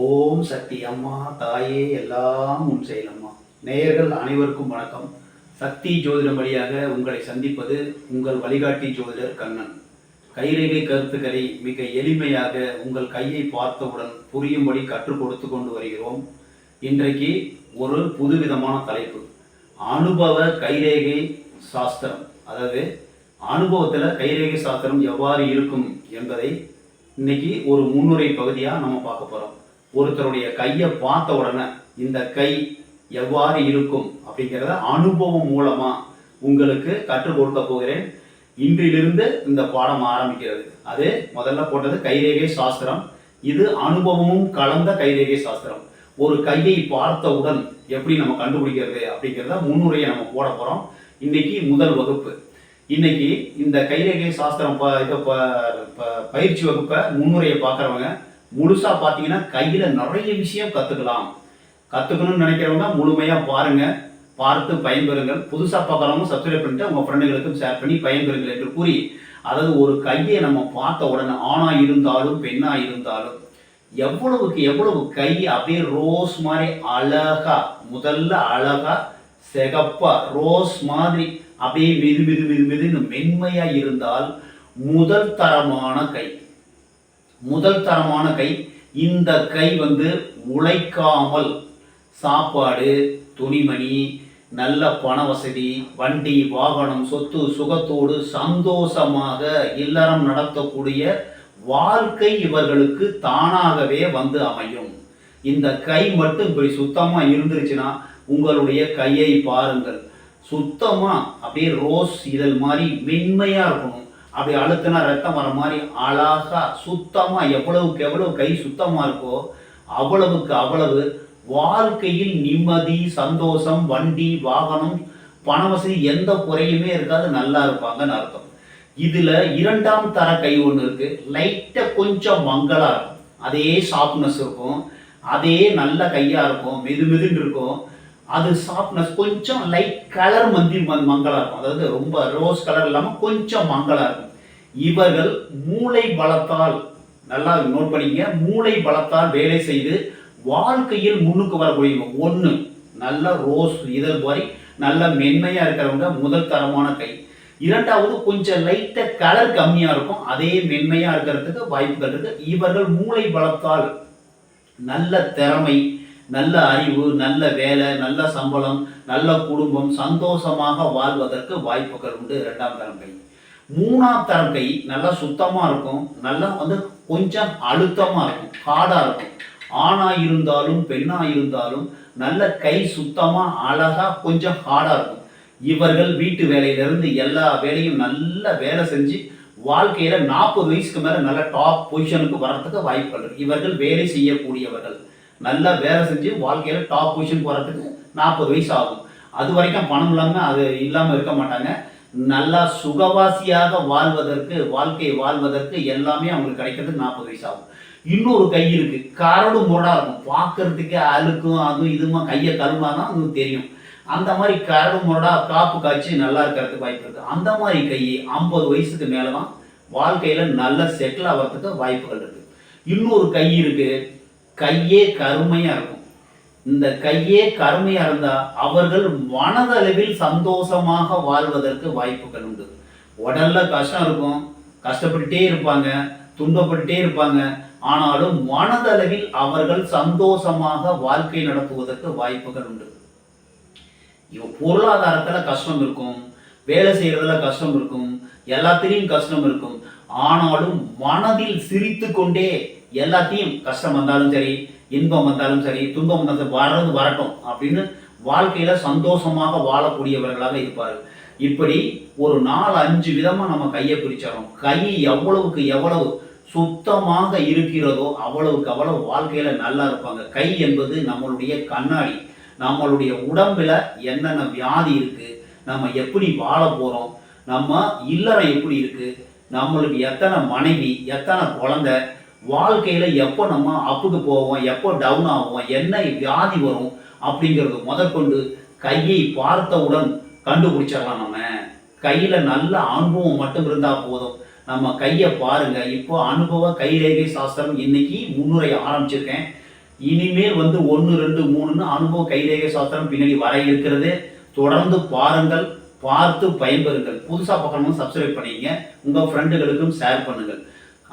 ஓம் சக்தி அம்மா தாயே எல்லாம் உன் செயலம்மா. நேயர்கள் அனைவருக்கும் வணக்கம். சக்தி ஜோதிடம் வழியாக உங்களை சந்திப்பது உங்கள் வழிகாட்டி ஜோதிடர் கண்ணன். கைரேகை கருத்துக்களை மிக எளிமையாக உங்கள் கையை பார்த்தவுடன் புரியும்படி கற்றுக் கொடுத்து கொண்டு வருகிறோம். இன்றைக்கு ஒரு புதுவிதமான தலைப்பு, அனுபவ கைரேகை சாஸ்திரம். அதாவது அனுபவத்தில் கைரேகை சாஸ்திரம் எவ்வாறு இருக்கும் என்பதை இன்னைக்கு ஒரு முன்னுரை பகுதியாக நம்ம பார்க்க போகிறோம். ஒருத்தருடைய கையை பார்த்த உடனே இந்த கை எவ்வாறு இருக்கும் அப்படிங்கிறத அனுபவம் மூலமாக உங்களுக்கு கற்றுக் கொடுக்க போகிறேன். இன்றிலிருந்து இந்த பாடம் ஆரம்பிக்கிறது. அது முதல்ல போட்டது கைரேகை சாஸ்திரம். இது அனுபவமும் கலந்த கைரேகை சாஸ்திரம். ஒரு கையை பார்த்தவுடன் எப்படி நம்ம கண்டுபிடிக்கிறது அப்படிங்கிறத முன்னுரையை நம்ம போட போகிறோம். இன்னைக்கு முதல் வகுப்பு. இன்னைக்கு இந்த கைரேகை சாஸ்திரம் பயிற்சி வகுப்பை முன்னுரையை பார்க்குறவங்க முழுசாக பார்த்தீங்கன்னா கையில் நிறைய விஷயம் கற்றுக்கணும்னு நினைக்கிறவங்க முழுமையாக பாருங்கள், பார்த்து பயன்பெறுங்கள். புதுசாக பார்க்குறவங்க சப்ஸ்கிரைப் பண்ணிட்டு உங்கள் ஃப்ரெண்டுகளுக்கும் ஷேர் பண்ணி பயன்பெறுங்கள் என்று கூறி, அதாவது ஒரு கையை நம்ம பார்த்த உடனே ஆணாக இருந்தாலும் பெண்ணாக இருந்தாலும் எவ்வளவுக்கு எவ்வளவு கை அப்படியே ரோஸ் மாதிரி அழகா, முதல்ல அழகா சிகப்பா ரோஸ் மாதிரி அப்படியே மெதுன்னு மென்மையா இருந்தால் முதல் தரமான கை. இந்த கை உழைக்காமல் சாப்பாடு, துணிமணி, நல்ல பண வசதி, வண்டி, வாகனம், சொத்து சுகத்தோடு சந்தோஷமாக இல்லறம் நடத்தக்கூடிய வாழ்க்கை இவர்களுக்கு தானாகவே அமையும். இந்த கை மட்டும் இப்படி சுத்தமா இருந்துருச்சுன்னா உங்களுடைய கையை பாருங்கள், சுத்தமா அப்படியே ரோஸ் இதழ் மாதிரி மென்மையா இருக்கணும். அப்படி அழுத்தினா ரத்தம் வர மாதிரி அழகா சுத்தமா, எவ்வளவுக்கு எவ்வளவு கை சுத்தமா இருக்கோ அவ்வளவுக்கு அவ்வளவு வாழ்க்கையில் நிம்மதி, சந்தோஷம், வண்டி, வாகனம், பண வசதி எந்த குறையுமே இருக்காது, நல்லா இருப்பாங்கன்னு அர்த்தம். இதுல இரண்டாம் தர கை ஒன்று இருக்கு. லைட்டா கொஞ்சம் மங்களா இருக்கும், அதே சாஃப்ட்னஸ் இருக்கும், அதே நல்ல கையா இருக்கும், மெதுன்னு இருக்கும். அது சாஃப்ட்னஸ் கொஞ்சம் லைட் கலர் மங்களா இருக்கும். அதாவது ரொம்ப ரோஸ் கலர் இல்லாமல் கொஞ்சம் மங்களா இருக்கும். இவர்கள் மூளை பலத்தால், நல்லா நோட் பண்ணிக்க, மூளை பலத்தால் வேலை செய்து வாழ்க்கையில் முன்னுக்கு வரக்கூடிய ஒன்று நல்ல ரோஸ் இதழ் மாதிரி நல்ல மென்மையா இருக்கிறவங்க முதல் தரமான கை. இரண்டாவது கொஞ்சம் லைட்ட கலர் கம்மியா இருக்கும், அதே மென்மையா இருக்கிறதுக்கு வாய்ப்புகள் இருக்கு. இவர்கள் மூளை பலத்தால் நல்ல திறமை, நல்ல அறிவு, நல்ல வேலை, நல்ல சம்பளம், நல்ல குடும்பம், சந்தோஷமாக வாழ்வதற்கு வாய்ப்புகள் உண்டு. இரண்டாம் தரம் கை. மூணாம் தரம் கை நல்லா சுத்தமா இருக்கும், நல்லா கொஞ்சம் அழுத்தமா இருக்கும், ஹார்டா இருக்கும். ஆணா இருந்தாலும் பெண்ணா இருந்தாலும் நல்ல கை சுத்தமா அழகா கொஞ்சம் ஹார்டா இருக்கும். இவர்கள் வீட்டு வேலையிலிருந்து எல்லா வேலையும் நல்ல வேலை செஞ்சு வாழ்க்கையில 40 வயசுக்கு மேல நல்ல டாப் பொசிஷனுக்கு வர்றதுக்கு வாய்ப்புகள் இருக்கு. இவர்கள் வேலை செய்யக்கூடியவர்கள் நல்லா வேலை செஞ்சு வாழ்க்கையில டாப் பொசிஷன் போகிறதுக்கு 40 வயசு ஆகும். அது வரைக்கும் பணம் இல்லாமல் அது இல்லாமல் இருக்க மாட்டாங்க. நல்லா சுகவாசியாக வாழ்க்கை வாழ்வதற்கு எல்லாமே அவங்களுக்கு கிடைக்கிறதுக்கு 40 வயசு ஆகும். இன்னொரு கை இருக்கு, கரடு முரடா இருக்கும், பார்க்கறதுக்கு அழுக்கும் அதுவும் இதுமா கையை கருமாதான் உங்களுக்கு தெரியும். அந்த மாதிரி கரடு முரடா காப்பு காய்ச்சி நல்லா இருக்கிறதுக்கு வாய்ப்பு இருக்கு. அந்த மாதிரி கையை 50 வயசுக்கு மேலதான் வாழ்க்கையில நல்ல செட்டில் ஆகிறதுக்கு வாய்ப்புகள் இருக்கு. இன்னொரு கை இருக்கு, கையே கருமையா இருக்கும். இந்த கையே கருமையா இருந்தா அவர்கள் மனதளவில் சந்தோஷமாக வாழ்வதற்கு வாய்ப்புகள் உண்டு. உடல்ல கஷ்டம் இருக்கும், கஷ்டப்பட்டுட்டே இருப்பாங்க, துன்பப்பட்டுட்டே இருப்பாங்க. ஆனாலும் மனதளவில் அவர்கள் சந்தோஷமாக வாழ்க்கை நடத்துவதற்கு வாய்ப்புகள் உண்டு. பொருளாதாரத்துல கஷ்டம் இருக்கும், வேலை செய்யறதுல கஷ்டம் இருக்கும், எல்லாத்திலையும் கஷ்டம் இருக்கும். ஆனாலும் மனதில் சிரித்து கொண்டே எல்லாத்தையும், கஷ்டம் வந்தாலும் சரி, இன்பம் வந்தாலும் சரி, துன்பம் வந்தாலும் வரட்டும் அப்படின்னு வாழ்க்கையில சந்தோஷமாக வாழக்கூடியவர்களாக இருப்பார்கள். இப்படி ஒரு 4-5 விதமா நம்ம கையை பிரிச்சாலும் கை எவ்வளவுக்கு எவ்வளவு சுத்தமாக இருக்கிறதோ அவ்வளவுக்கு அவ்வளவு வாழ்க்கையில நல்லா இருப்பாங்க. கை என்பது நம்மளுடைய கண்ணாடி. நம்மளுடைய உடம்புல என்னென்ன வியாதி இருக்கு, நம்ம எப்படி வாழ போறோம், நம்ம இல்லறம் எப்படி இருக்கு, நம்மளுக்கு எத்தனை மனைவி, எத்தனை குழந்தை, வாழ்க்கையில எப்போ நம்ம அப்புக்கு போவோம், எப்போ டவுன் ஆகும், என்ன வியாதி வரும் அப்படிங்கிறது முதற்கொண்டு கையை பார்த்தவுடன் கண்டுபிடிச்சிடலாம். நம்ம கையில நல்ல அனுபவம் மட்டும் இருந்தா போதும். நம்ம கையை பாருங்க. இப்போ அனுபவ கைரேகை சாஸ்திரம் இன்னைக்கு முன்னுரை ஆரம்பிச்சிருக்கேன். இனிமேல் வந்து 1 2 3ன்னு அனுபவ கைரேகை சாஸ்திரம் பின்னாடி வர இருக்கிறது. தொடர்ந்து பாருங்கள், பார்த்து பயன்பெறுங்கள். புதுசாக பார்க்கணும் சப்ஸ்கிரைப் பண்ணிங்க, உங்கள் ஃப்ரெண்டுகளுக்கும் ஷேர் பண்ணுங்கள்.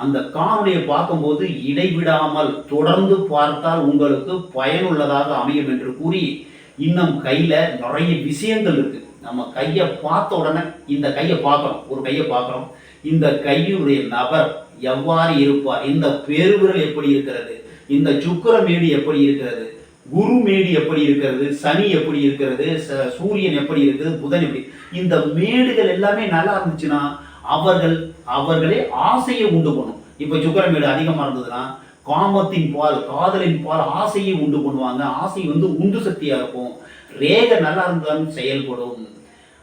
அந்த காணொலியை பார்க்கும்போது இடைவிடாமல் தொடர்ந்து பார்த்தால் உங்களுக்கு பயனுள்ளதாக அமையும் என்று கூறி, இன்னும் கையில் நிறைய விஷயங்கள் இருக்குது. நம்ம கையை பார்த்த உடனே இந்த கையை பார்க்குறோம், ஒரு கையை பார்க்குறோம். இந்த கையுடைய நபர் எவ்வாறு இருப்பார், இந்த பெருவிரல் எப்படி இருக்கிறது, இந்த சுக்கிரமேடு எப்படி இருக்கிறது, குரு மேடு எப்படி இருக்கிறது, சனி எப்படி இருக்கிறது, சூரியன் எப்படி இருக்கிறது, புதன் எப்படி, இந்த மேடுகள் எல்லாமே நல்லா இருந்துச்சுன்னா அவர்களே ஆசையை உண்டு பண்ணும். இப்போ சுக்கிரமேடு அதிகமாக இருந்ததுன்னா காமத்தின் பால், காதலின் பால் ஆசையை உண்டு பண்ணுவாங்க. ஆசை வந்து உந்து சக்தியாக இருக்கும். ரேகை நல்லா இருந்தாலும் செயல்படும்.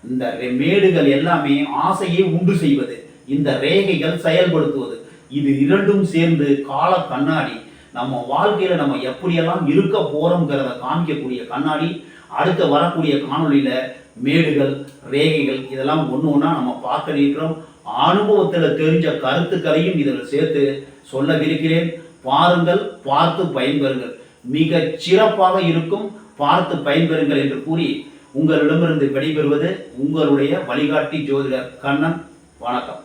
இந்த மேடுகள் எல்லாமே ஆசையை உண்டு செய்வது, இந்த ரேகைகள் செயல்படுத்துவது. இது இரண்டும் சேர்ந்து கால கண்ணாடி. நம்ம வாழ்க்கையில நம்ம எப்படியெல்லாம் இருக்க போறோம்ங்கிறத காமிக்கக்கூடிய கண்ணாடி. அடுத்து வரக்கூடிய காணொலியில மேடுகள், ரேகைகள் இதெல்லாம் ஒன்று ஒன்றா நம்ம பார்க்க இருக்கிறோம். அனுபவத்தில் தெரிஞ்ச கருத்துக்களையும் இதில் சேர்த்து சொல்லவிருக்கிறேன். பாருங்கள், பார்த்து பயன்பெறுங்கள். மிக சிறப்பாக இருக்கும். பார்த்து பயன்பெறுங்கள் என்று கூறி உங்களிடமிருந்து விடைபெறுவது உங்களுடைய வழிகாட்டி ஜோதிடர் கண்ணன். வணக்கம்.